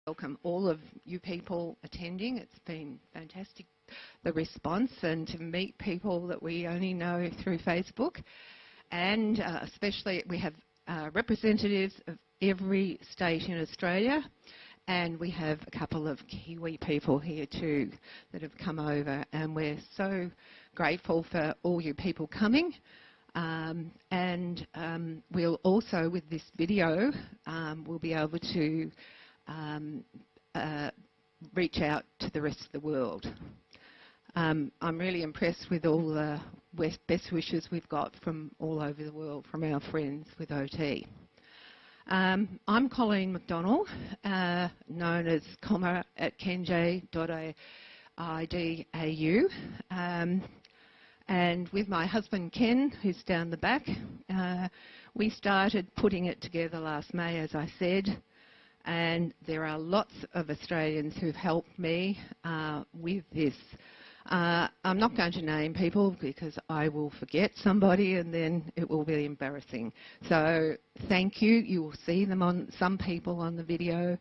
welcome all of you people attending. It's been fantastic, the response, and to meet people that we only know through Facebook. And especially we have representatives of every state in Australia, and we have a couple of Kiwi people here too that have come over, and we're so grateful for all you people coming. We'll also, with this video, we'll be able to reach out to the rest of the world. I'm really impressed with all the best wishes we've got from all over the world, from our friends with OT. I'm Colleen McDonell, known as comma at kenj.idau. And with my husband Ken, who's down the back, we started putting it together last May, as I said, and there are lots of Australians who've helped me with this. I'm not going to name people because I will forget somebody and then it will be embarrassing. So thank you. You will see them on some people on the video,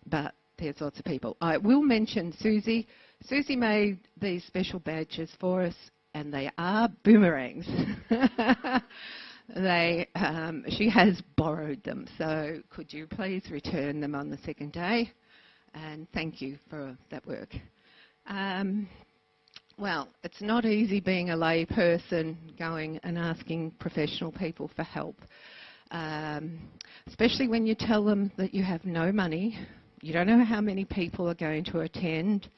but there's lots of people. I will mention Susie. Susie made these special badges for us, and they are boomerangs. She has borrowed them, so could you please return them on the second day? And thank you for that work. Well, it's not easy being a lay person going and asking professional people for help, especially when you tell them that you have no money, you don't know how many people are going to attend,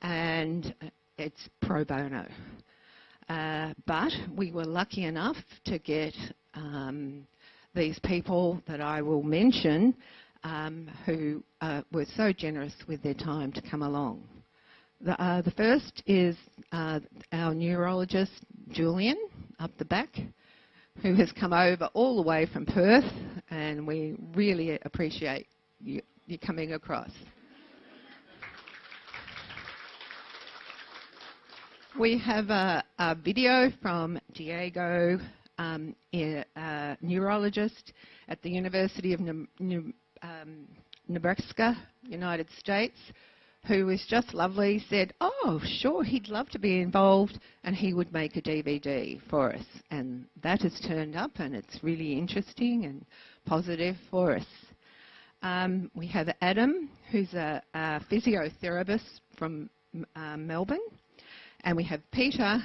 and it's pro bono. But we were lucky enough to get these people that I will mention who were so generous with their time to come along. The first is our neurologist, Julian, up the back, who has come over all the way from Perth, and we really appreciate you coming across. We have a video from Diego, a neurologist at the University of Nebraska, United States, who was just lovely, said, oh, sure, he'd love to be involved, and he would make a DVD for us. And that has turned up, and it's really interesting and positive for us. We have Adam, who's a physiotherapist from Melbourne. And we have Peter,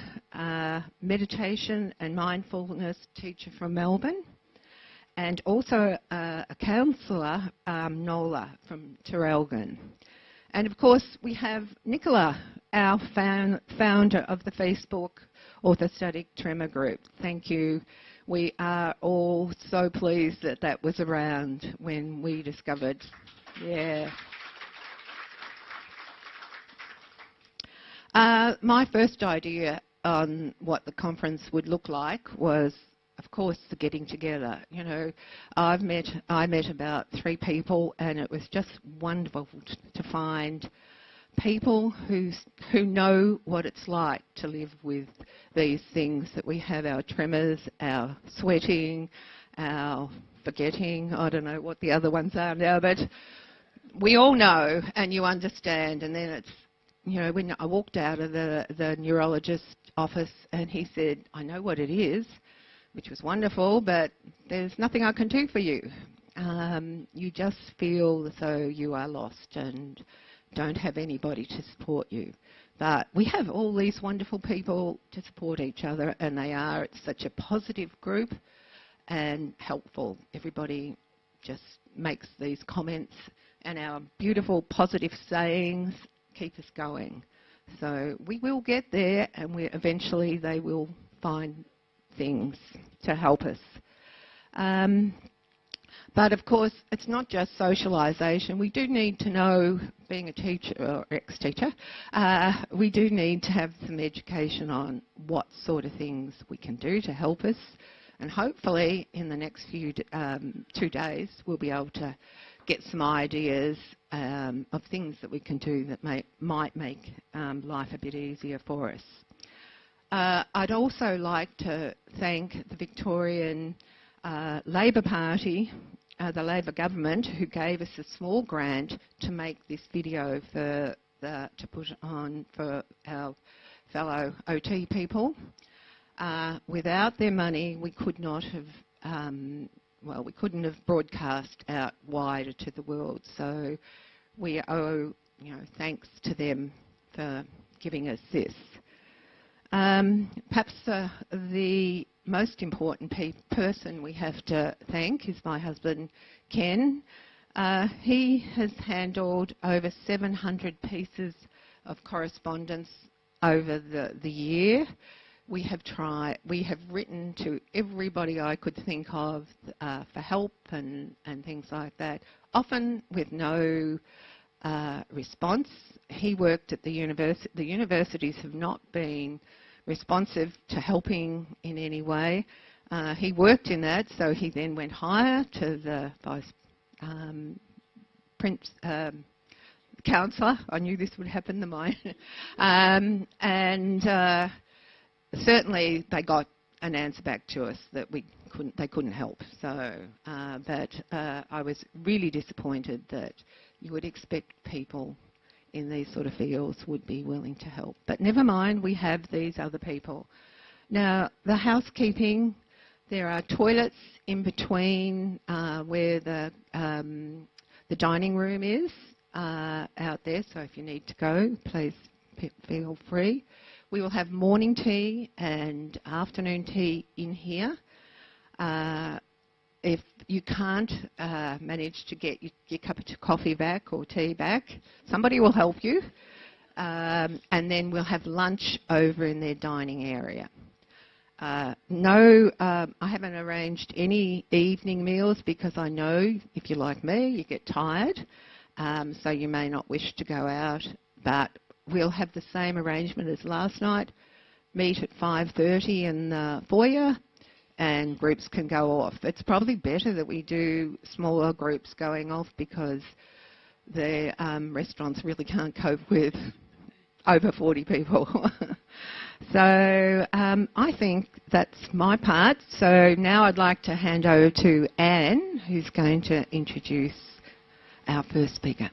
meditation and mindfulness teacher from Melbourne. And also a counsellor, Nola, from Terrelgan. And of course, we have Nicola, our founder of the Facebook Orthostatic Tremor group. Thank you. We are all so pleased that that was around when we discovered. Yeah. My first idea on what the conference would look like was, of course, the getting together. You know, I met about 3 people, and it was just wonderful to find people who know what it's like to live with these things that we have, our tremors, our sweating, our forgetting. I don't know what the other ones are now, but we all know and you understand. And then it's, you know, when I walked out of the neurologist's office and he said, I know what it is, which was wonderful, but there's nothing I can do for you. You just feel as though you are lost and don't have anybody to support you. But we have all these wonderful people to support each other, and it's such a positive group and helpful. Everybody just makes these comments, and our beautiful positive sayings keep us going. So we will get there, and eventually they will find things to help us. But of course, it's not just socialisation. We do need to know, being a teacher or ex-teacher, we do need to have some education on what sort of things we can do to help us. And hopefully in the next 2 days, we'll be able to get some ideas of things that we can do that might make life a bit easier for us. I'd also like to thank the Victorian Labor Party the Labor government who gave us a small grant to make this video to put on for our fellow OT people. Without their money, we could not have, we couldn't have broadcast out wider to the world. So we owe, thanks to them for giving us this. Perhaps the most important person we have to thank is my husband, Ken. He has handled over 700 pieces of correspondence over the year. We have written to everybody I could think of for help and things like that, often with no response. He worked at the university. The universities have not been responsive to helping in any way. He worked in that, so he then went higher to the vice councillor. I knew this would happen, the mine. Certainly they got an answer back to us that they couldn't help. So, but I was really disappointed that you would expect people in these sort of fields would be willing to help. But never mind, we have these other people. Now, the housekeeping, there are toilets in between where the dining room is out there, so if you need to go, please feel free. We will have morning tea and afternoon tea in here. If you can't manage to get your cup of coffee back or tea back, somebody will help you. And then we'll have lunch over in their dining area. I haven't arranged any evening meals because I know, if you're like me, you get tired. So you may not wish to go out, but we'll have the same arrangement as last night. Meet at 5:30 in the foyer, and groups can go off. It's probably better that we do smaller groups going off because the restaurants really can't cope with over 40 people. So I think that's my part. So now I'd like to hand over to Anne, who's going to introduce our first speaker.